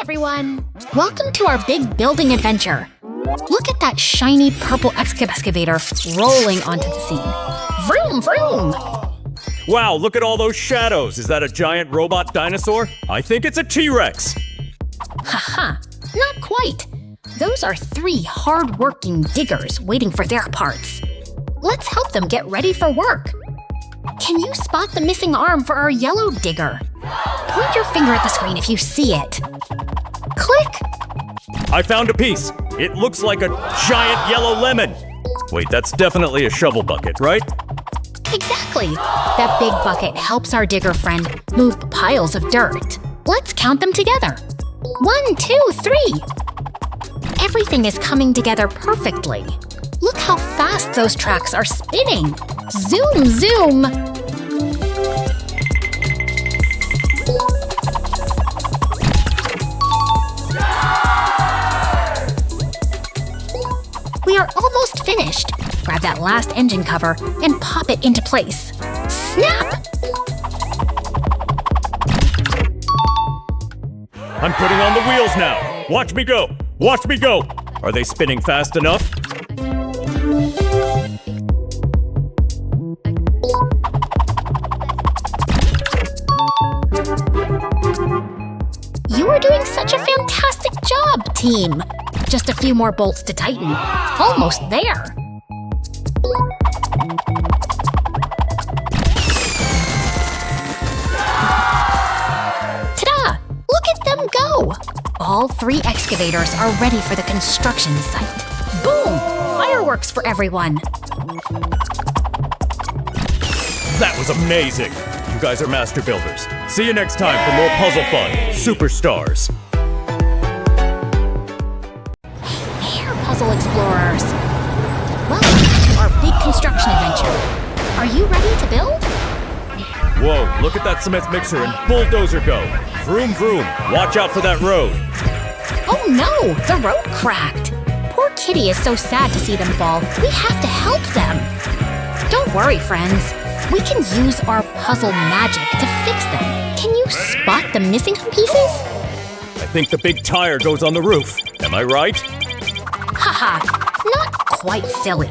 everyone! Welcome to our big building adventure. Look at that shiny purple excavator rolling onto the scene. Vroom, vroom! Wow, look at all those shadows. Is that a giant robot dinosaur? I think it's a T-Rex. Haha, not quite. Those are 3 hard-working diggers waiting for their parts. Let's help them get ready for work. Can you spot the missing arm for our yellow digger? Point your finger at the screen if you see it. Click! I found a piece. It looks like a giant yellow lemon. Wait, that's definitely a shovel bucket, right? Exactly! That big bucket helps our digger friend move piles of dirt. Let's count them together. 1, 2, 3! Everything is coming together perfectly. Look how fast those tracks are spinning. Zoom, zoom! We are almost finished. Grab that last engine cover and pop it into place. Snap! I'm putting on the wheels now. Watch me go. Watch me go. Are they spinning fast enough? You are doing such a fantastic job, team! Just a few more bolts to tighten. Almost there. Ta-da! Look at them go! All 3 excavators are ready for the construction site. Boom! Fireworks for everyone! That was amazing. You guys are master builders. See you next time for more puzzle fun. Superstars. There, puzzle explorers! Welcome to our big construction adventure. Are you ready to build? Whoa, look at that cement mixer and bulldozer go. Vroom, vroom. Watch out for that road. Oh no! The road cracked! Poor Kitty is so sad to see them fall. We have to help them! Don't worry, friends. We can use our puzzle magic to fix them. Can you spot the missing pieces? I think the big tire goes on the roof. Am I right? Haha, not quite silly.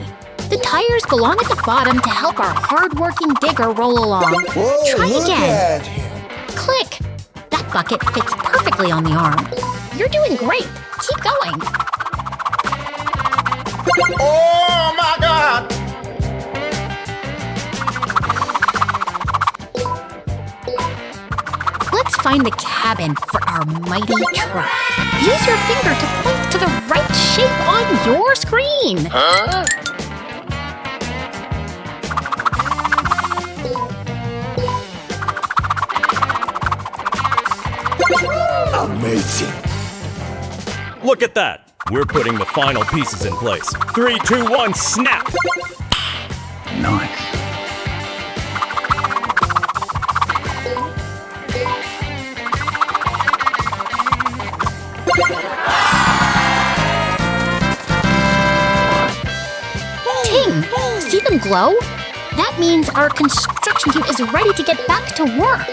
The tires belong at the bottom to help our hard-working digger roll along. Whoa, Try look again. at him. Click! That bucket fits perfectly on the arm. You're doing great. Keep going. Oh my God! Let's find the cabin for our mighty truck. Use your finger to point to the right shape on your screen. Huh? Amazing. Look at that. We're putting the final pieces in place. 3, 2, 1, snap! Nice. Ting! See them glow? That means our construction team is ready to get back to work.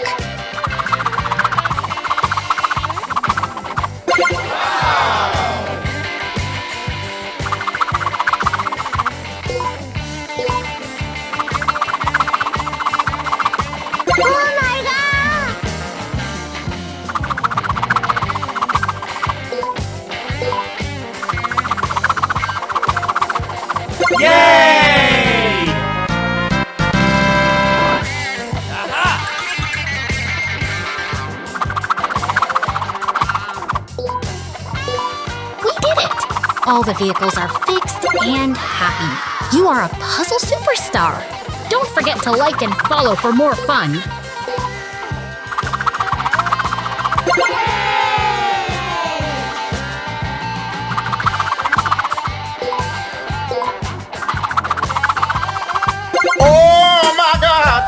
All the vehicles are fixed and happy. You are a puzzle superstar. Don't forget to like and follow for more fun. Oh my God!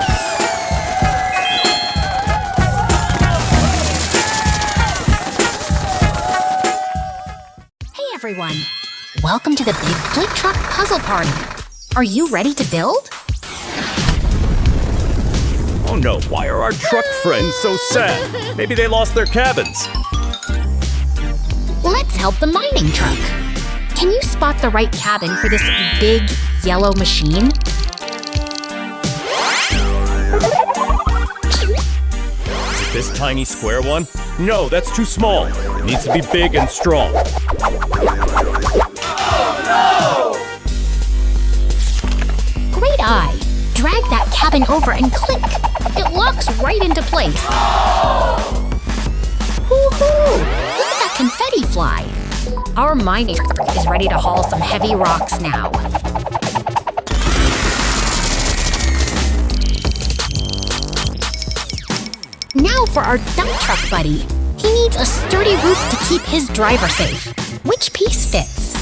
Hey everyone! Welcome to the Big Flip Truck Puzzle Party. Are you ready to build? Oh no, why are our truck friends so sad? Maybe they lost their cabins. help the mining truck. Can you spot the right cabin for this big yellow machine? Is it this tiny square one? No, that's too small. It needs to be big and strong. Great eye! Drag that cabin over and click. It locks right into place. Woohoo! Look at that confetti fly. Our mining truck is ready to haul some heavy rocks now. Now for our dump truck buddy. He needs a sturdy roof to keep his driver safe. Which piece fits?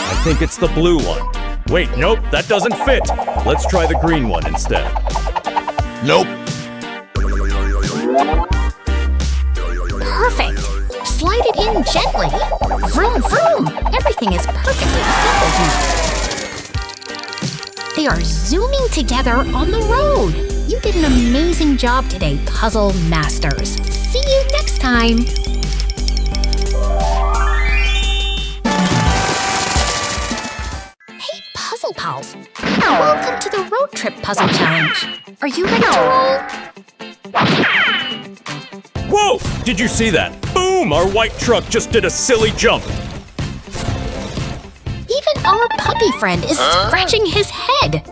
I think it's the blue one. Wait, nope, that doesn't fit. Let's try the green one instead. Nope. Perfect! Slide it in gently. Vroom, vroom! Everything is perfectly assembled now. They are zooming together on the road. You did an amazing job today, Puzzle Masters. See you next time! Hey, Puzzle Pals! Welcome to the Road Trip Puzzle Challenge. Are you ready to roll? Whoa! Did you see that? Boom! Our white truck just did a silly jump. Even our puppy friend is scratching his head.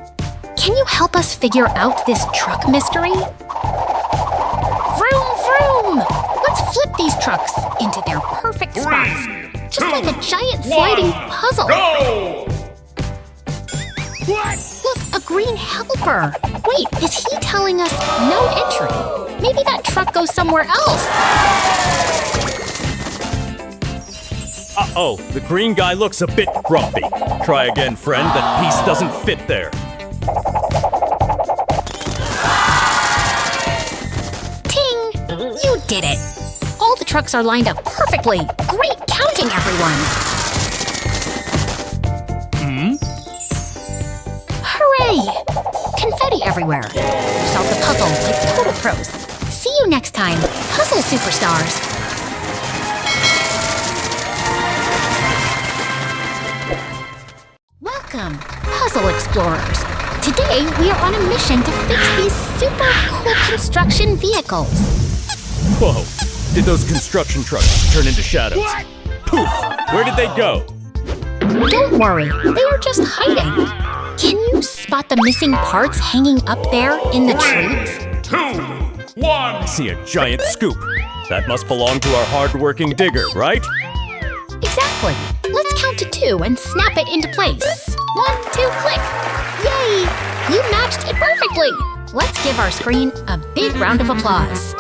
Can you help us figure out this truck mystery? Vroom, vroom! Let's flip these trucks into their perfect spots. Just like a giant sliding puzzle. Go! Look, a green helper. Wait, is he telling us no entry? Maybe that truck goes somewhere else. Uh-oh, the green guy looks a bit grumpy. Try again, friend. That piece doesn't fit there. Ting! You did it. All the trucks are lined up perfectly. Great counting, everyone. Hooray! Confetti everywhere. Solve the puzzle like total pros. See you next time, Puzzle Superstars. Welcome, Puzzle Explorers. Today, we are on a mission to fix these super cool construction vehicles. Whoa! Did those construction trucks turn into shadows? What? Poof! Where did they go? Don't worry, they are just hiding. Can you spot the missing parts hanging up there in the trees? 2, 1. I see a giant scoop. That must belong to our hard-working digger, right? Exactly. Let's count to 2 and snap it into place. 1, 2, click. Yay! You matched it perfectly. Let's give our screen a big round of applause.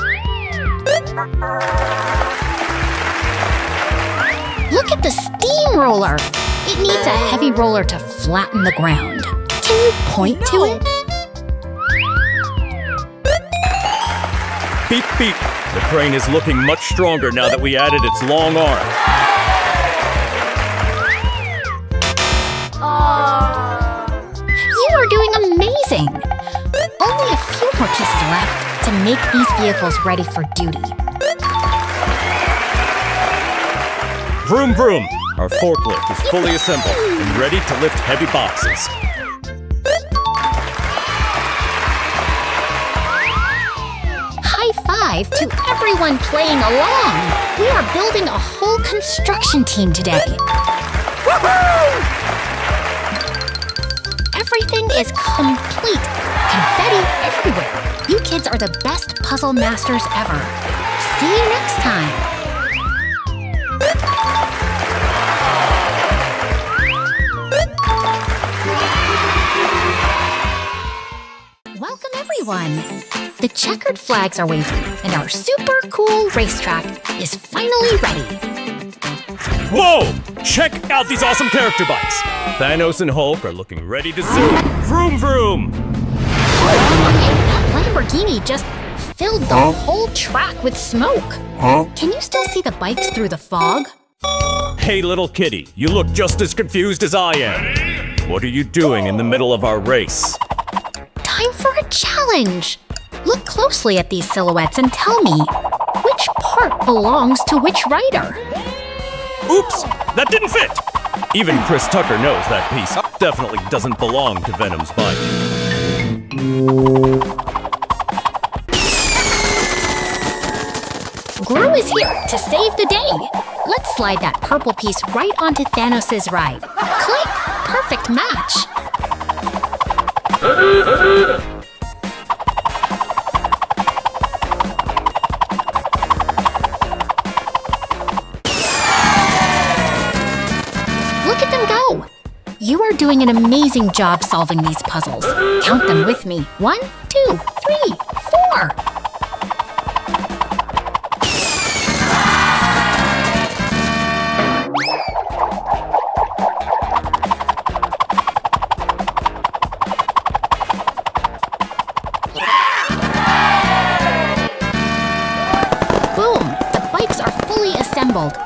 Look at the steamroller. It needs a heavy roller to flatten the ground. Can you point to it? Beep, beep. The crane is looking much stronger now that we added its long arm. You are doing amazing! Only a few more pieces left to make these vehicles ready for duty. Vroom, vroom. Our forklift is fully assembled and ready to lift heavy boxes. High five to everyone playing along! We are building a whole construction team today. Woohoo! Everything is complete. Confetti everywhere. You kids are the best puzzle masters ever. See you next time. Welcome everyone. The checkered flags are waving and our super cool racetrack is finally ready. Whoa! Check out these awesome character bikes. Thanos and Hulk are looking ready to zoom. Vroom, vroom. That Lamborghini just filled the whole track with smoke. Can you still see the bikes through the fog? Hey, little kitty, you look just as confused as I am. What are you doing in the middle of our race? Time for a challenge! Look closely at these silhouettes and tell me, which part belongs to which rider? Oops! That didn't fit! Even Chris Tucker knows that piece definitely doesn't belong to Venom's bike. Gru is here to save the day! Let's slide that purple piece right onto Thanos' ride. Click! Perfect match! Look at them go! You are doing an amazing job solving these puzzles. Count them with me. 1, 2, 3, 4!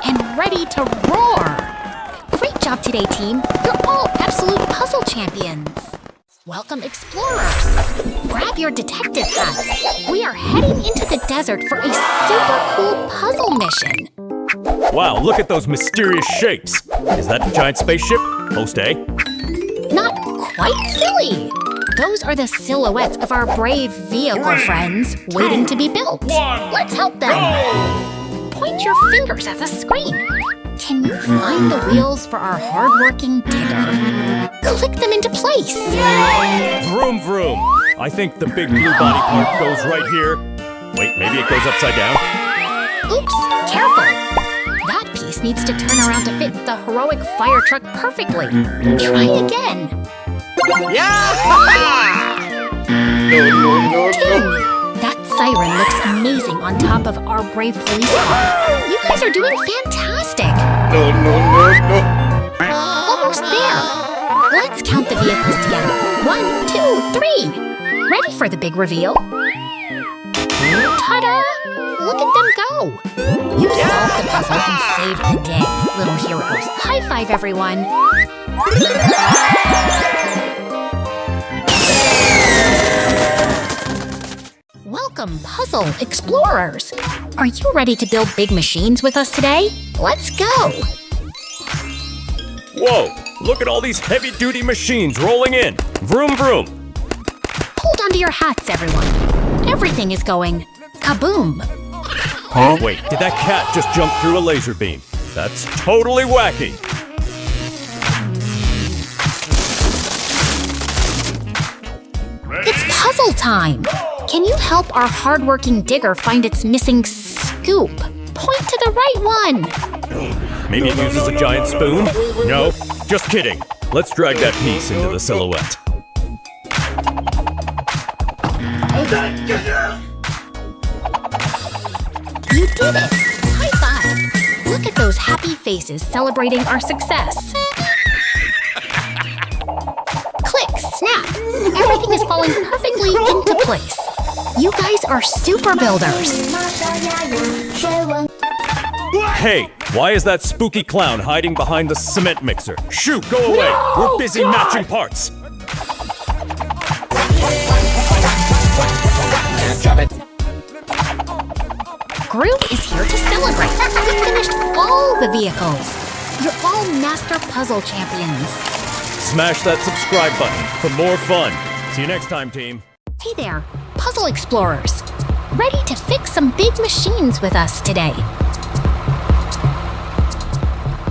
And ready to roar! Great job today, team! You're all absolute puzzle champions! Welcome, explorers! Grab your detective hats! We are heading into the desert for a super cool puzzle mission! Wow, look at those mysterious shapes! Is that a giant spaceship? Host A? Not quite silly! Those are the silhouettes of our brave vehicle friends waiting to be built. Let's help them! Point your fingers at the screen. Can you find the wheels for our hard-working digger? Click them into place. Vroom vroom. I think the big blue body part goes right here. Wait, maybe it goes upside down? Oops, careful. That piece needs to turn around to fit the heroic fire truck perfectly. Try again. Yeah! No. That siren looks amazing on top of our brave police car. You guys are doing fantastic! No. Almost there! Let's count the vehicles together. 1, 2, 3! Ready for the big reveal? Ta-da! Look at them go! You solved the puzzle and saved the day, little heroes. High five, everyone! Welcome, puzzle explorers! Are you ready to build big machines with us today? Let's go! Whoa! Look at all these heavy-duty machines rolling in! Vroom vroom! Hold onto your hats, everyone. Everything is going kaboom! Huh? Wait, did that cat just jump through a laser beam? That's totally wacky! It's puzzle time! Can you help our hardworking digger find its missing scoop? Point to the right one! Maybe it uses a giant spoon? No, just kidding. Let's drag that piece into the silhouette. You did it! High five! Look at those happy faces celebrating our success. Click, snap! Everything is falling perfectly into place. You guys are super builders. Hey, why is that spooky clown hiding behind the cement mixer? Shoot, go away! We're busy matching parts! Gru is here to celebrate. We finished all the vehicles. You're all master puzzle champions. Smash that subscribe button for more fun. See you next time, team. Hey there, puzzle explorers. Ready to fix some big machines with us today.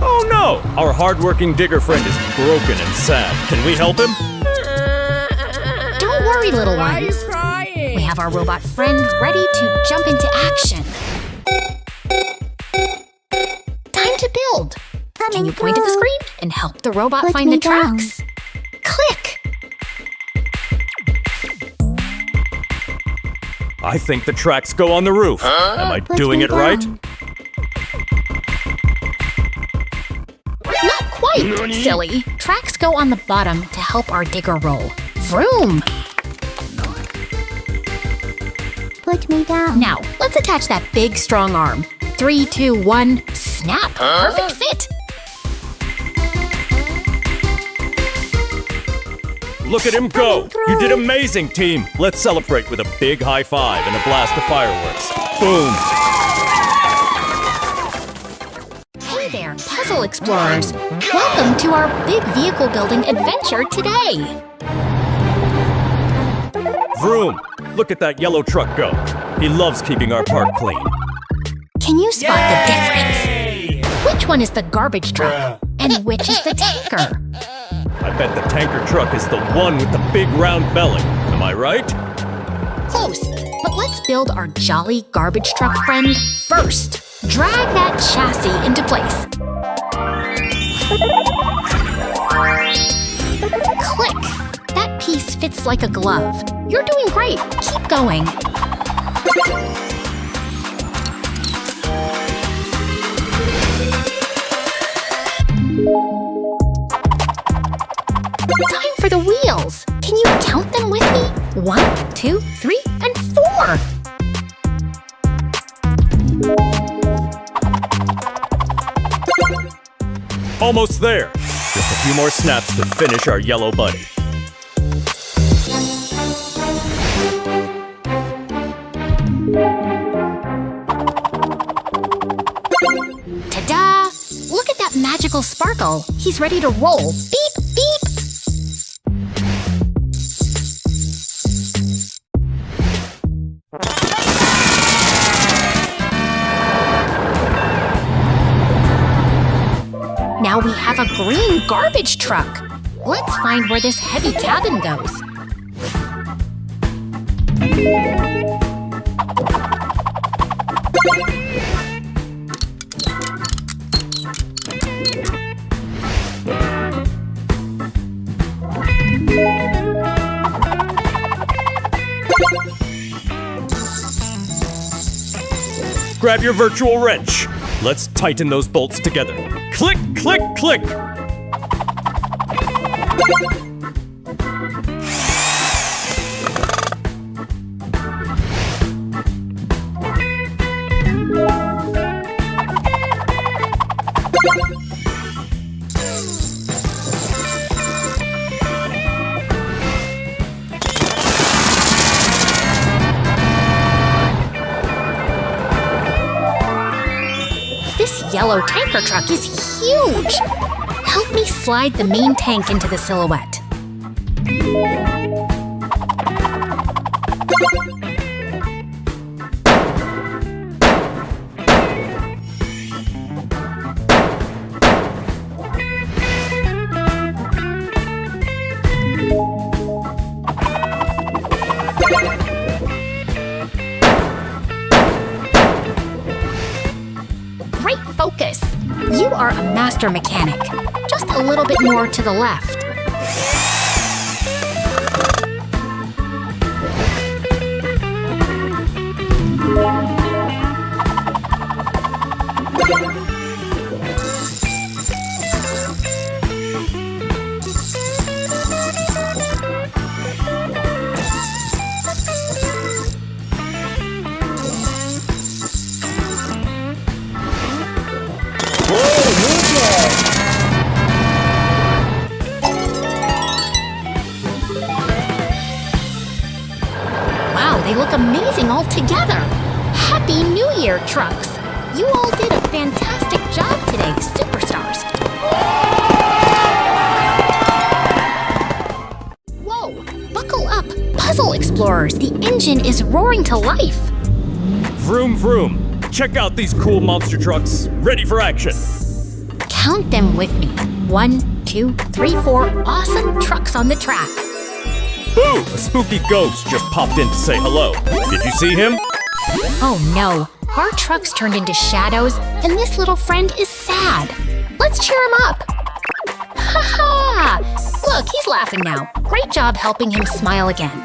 Oh no! Our hardworking digger friend is broken and sad. Can we help him? Don't worry, little ones. We have our robot friend ready to jump into action. Time to build. Can you point at the screen and help the robot find the tracks? Click! I think the tracks go on the roof. Am I doing it right? Not quite, silly. Tracks go on the bottom to help our digger roll. Vroom! Put me down. Now, let's attach that big, strong arm. 3, 2, 1, snap! Perfect fit! Look at him go! You did amazing, team! Let's celebrate with a big high five and a blast of fireworks. Boom! Hey there, puzzle explorers! Welcome to our big vehicle building adventure today! Vroom! Look at that yellow truck go! He loves keeping our park clean. Can you spot the difference? Which one is the garbage truck? And which is the tanker? I bet the tanker truck is the one with the big round belly. Am I right? Close, but let's build our jolly garbage truck friend first. Drag that chassis into place. Click! That piece fits like a glove. You're doing great. Keep going. Time for the wheels. Can you count them with me? 1, 2, 3, and 4. Almost there. Just a few more snaps to finish our yellow buddy. Ta-da! Look at that magical sparkle. He's ready to roll. Beep, beep. Now we have a green garbage truck. Let's find where this heavy cabin goes. Grab your virtual wrench. Let's tighten those bolts together. Click, click, click! This yellow tanker truck is huge! Help me slide the main tank into the silhouette. Great focus! You are a master mechanic. Just a little bit more to the left. Wow, they look amazing all together. Happy New Year, trucks! You all did a fantastic job today, superstars. Whoa, buckle up, puzzle explorers. The engine is roaring to life. Vroom, vroom. Check out these cool monster trucks. Ready for action. Count them with me. 1, 2, 3, 4 awesome trucks on the track. Boo! A spooky ghost just popped in to say hello. Did you see him? Oh no, our trucks turned into shadows, and this little friend is sad. Let's cheer him up. Ha ha! Look, he's laughing now. Great job helping him smile again.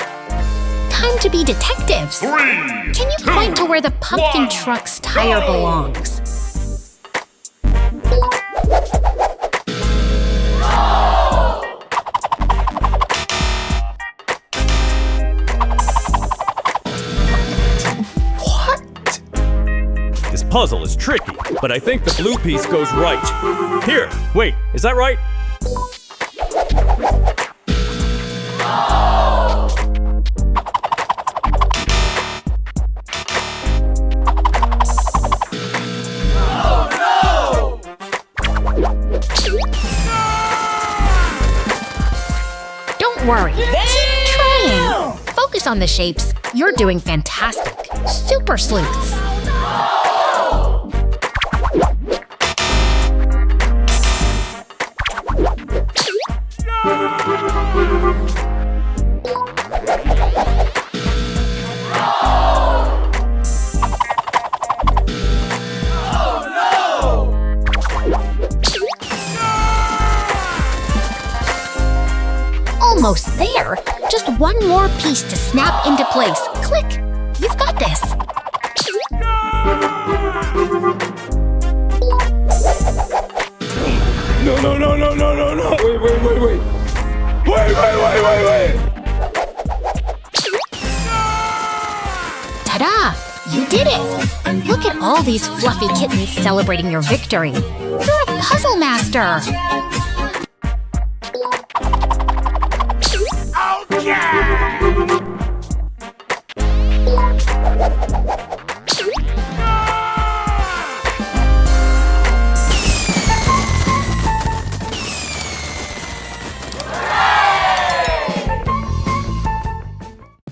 Time to be detectives. Can you point to where the pumpkin truck's tire belongs? Puzzle is tricky, but I think the blue piece goes right. Here, wait, is that right? worry. Keep trying. Focus on the shapes. You're doing fantastic. Super sleuths. Almost there. Just one more piece to snap into place. Click. You've got this. No, no, no, no, no, no, no. Wait. Wait. Ta-da! You did it! Look at all these fluffy kittens celebrating your victory. You're a puzzle master!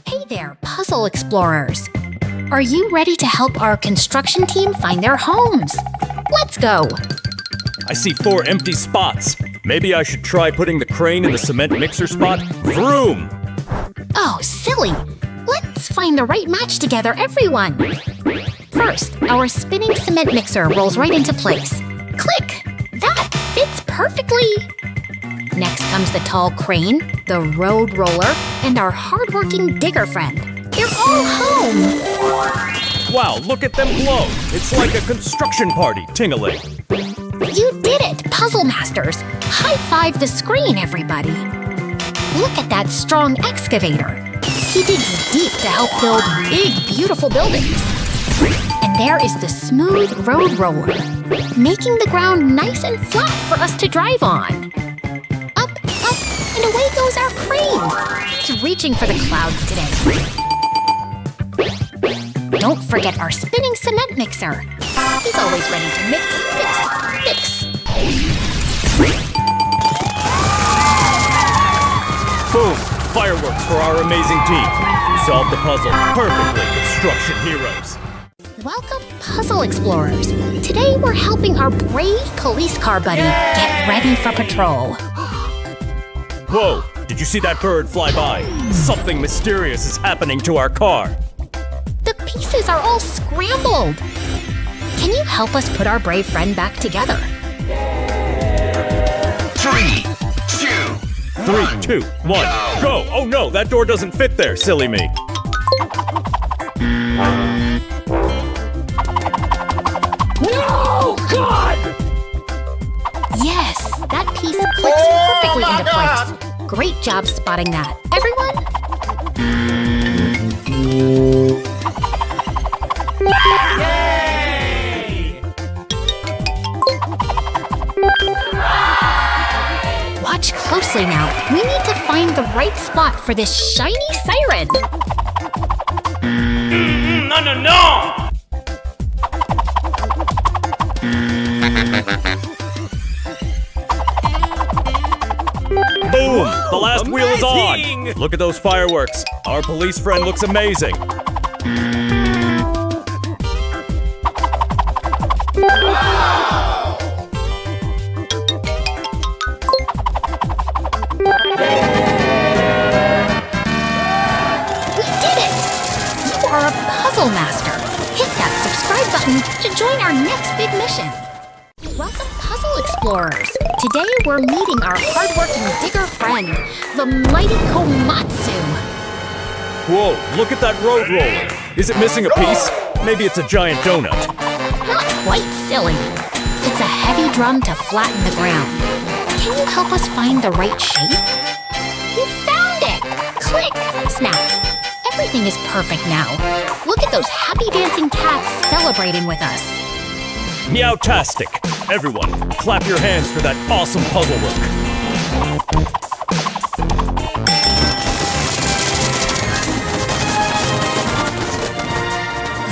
Hey there, puzzle explorers! Are you ready to help our construction team find their homes? Let's go! I see 4 empty spots. Maybe I should try putting the crane in the cement mixer spot. Vroom! Oh, silly! Let's find the right match together, everyone! First, our spinning cement mixer rolls right into place. Click! That fits perfectly! Next comes the tall crane, the road roller, and our hardworking digger friend. They're all home! Wow, look at them glow! It's like a construction party, ting-a-ling. You did it, Puzzle Masters! High-five the screen, everybody! Look at that strong excavator! He digs deep to help build big, beautiful buildings. And there is the smooth road roller, making the ground nice and flat for us to drive on. Up, and away goes our crane! It's reaching for the clouds today. Don't forget our spinning cement mixer. He's always ready to mix. Boom! Fireworks for our amazing team. You solved the puzzle perfectly, construction heroes. Welcome, puzzle explorers. Today we're helping our brave police car buddy get ready for patrol. Whoa! Did you see that bird fly by? Something mysterious is happening to our car. The pieces are all scrambled. Can you help us put our brave friend back together? 3, 2, 3, 2, 1, go! Oh no, that door doesn't fit there, silly me. No, God! Yes, that piece clicks perfectly into place. Great job spotting that. Everyone? Watch closely now. We need to find the right spot for this shiny siren. No! Boom! The last wheel is on! Look at those fireworks. Our police friend looks amazing. Master. Hit that subscribe button to join our next big mission. Welcome, puzzle explorers. Today we're meeting our hardworking digger friend, the mighty Komatsu. Whoa, look at that road roller. Is it missing a piece? Maybe it's a giant donut. Not quite silly. It's a heavy drum to flatten the ground. Can you help us find the right shape? You found it! Click! Snap. Everything is perfect now. Look at those happy dancing cats celebrating with us. Meowtastic! Everyone, clap your hands for that awesome puzzle work.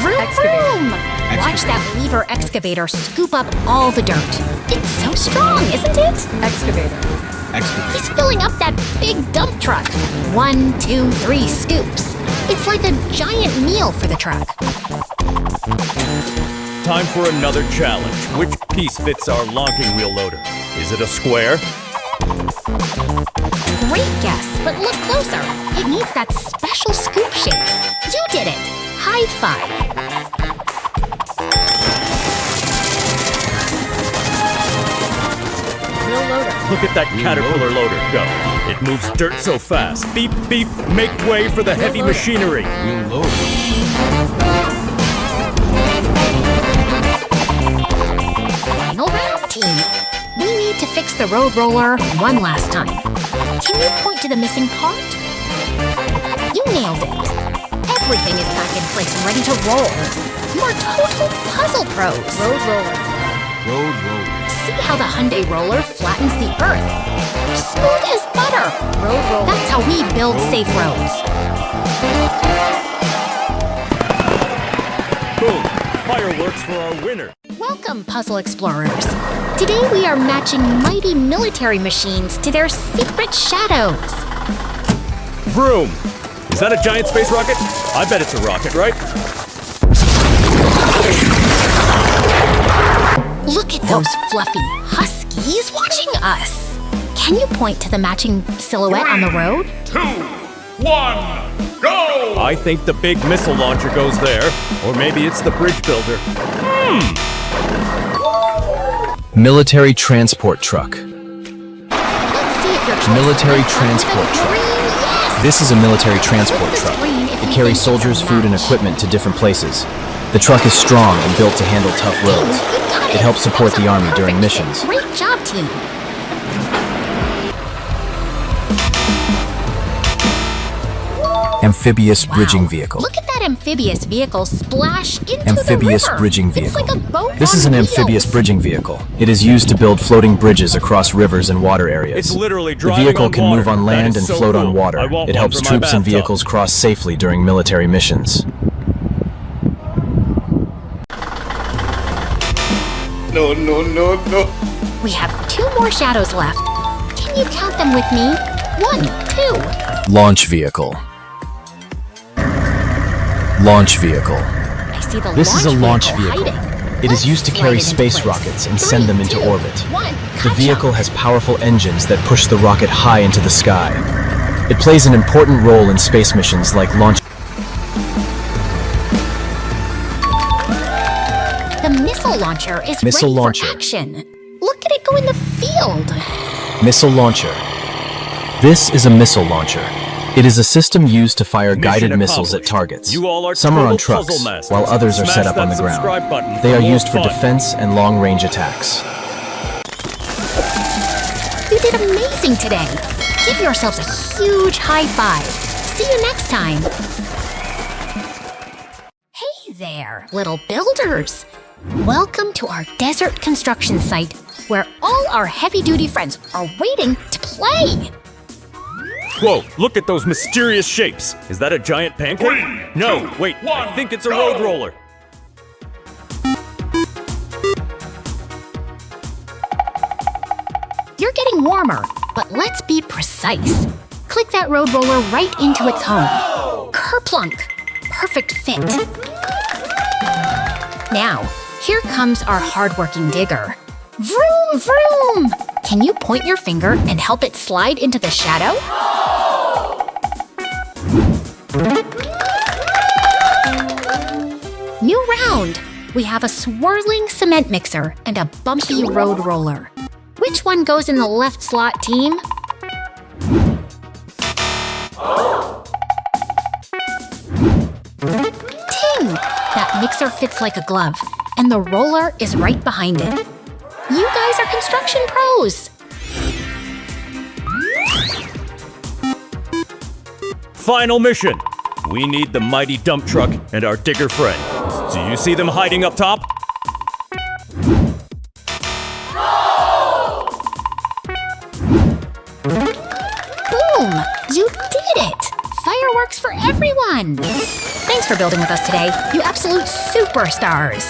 Vroom, vroom! Watch that lever excavator scoop up all the dirt. It's so strong, isn't it? Excavator. Excavator. He's filling up that big dump truck. 1, 2, 3 scoops. It's like a giant meal for the truck. Time for another challenge. Which piece fits our launching wheel loader? Is it a square? Great guess, but look closer. It needs that special scoop shape. You did it. High five. Wheel loader. Look at that Caterpillar loader go. It moves dirt so fast. Beep, beep, make way for the heavy machinery. Wheel loader. Final round, team. We need to fix the road roller one last time. Can you point to the missing part? You nailed it. Everything is back in place and ready to roll. You are total puzzle pros. Road roller. Road roller. See how the Hyundai roller flattens the earth? Smooth as butter. Road roller. That's how we build safe roads. Boom! Fireworks for our winner. Welcome, puzzle explorers. Today we are matching mighty military machines to their secret shadows. Vroom! Is that a giant space rocket? I bet it's a rocket, right? Look at those fluffy huskies watching us. Can you point to the matching silhouette on the road? 2, 1, go! I think the big missile launcher goes there. Or maybe it's the bridge builder. Military transport truck. Let's see if your choice Military is transport green. truck. Yes! This is a military transport Flip the truck. screen if It you carries think it's a soldiers, food, and match. equipment to different places. The truck is strong and built to handle tough roads. You got It helps support That's the a Army during perfect missions. fit. Great job, team. Amphibious Wow. bridging vehicle. Look at that amphibious vehicle splash into Amphibious the river. bridging It's vehicle. like a boat This on is an wheels. amphibious bridging vehicle. It is used to build floating bridges across rivers and water areas. It's literally The driving vehicle on can water. move on That land is and so float on cool. water. I want It one helps for my troops and bathtub. vehicles cross safely during military missions. No, no, no, no. We have 2 more shadows left. Can you count them with me? 1, 2. Launch vehicle. Launch vehicle. I see the This is a launch vehicle vehicle. hiding. It is used to Let's carry slide it into space place. rockets and send them into 3, 2, orbit. 1, The catch vehicle up. has powerful engines that push the rocket high into the sky. It plays an important role in space missions like launch. The missile launcher is Missile ready launcher. for action. Look at it go in the field. Missile launcher. This is a missile launcher. It is a system used to fire Mission guided missiles at accomplished. targets. You all are Some are on total trucks, puzzle masters. while others are Smash set up on that the ground. subscribe button They for are more used for fun. defense and long-range attacks. You did amazing today. Give yourselves a huge high five. See you next time. Hey there, little builders. Welcome to our desert construction site where all our heavy-duty friends are waiting to play. Whoa, look at those mysterious shapes. Is that a giant pancake? 3, No, 2, wait, I 1, think it's a go! road roller. You're getting warmer, but let's be precise. Click that road roller right into its home. Kerplunk. Perfect fit. Now, here comes our hardworking digger. Vroom, vroom! Can you point your finger and help it slide into the shadow? New round. We have a swirling cement mixer and a bumpy road roller. Which one goes in the left slot, team? Ting! That mixer fits like a glove, and the roller is right behind it. You guys are construction pros! Final mission. We need the mighty dump truck and our digger friend. Do you see them hiding up top? Boom! You did it! Fireworks for everyone! Thanks for building with us today, you absolute superstars!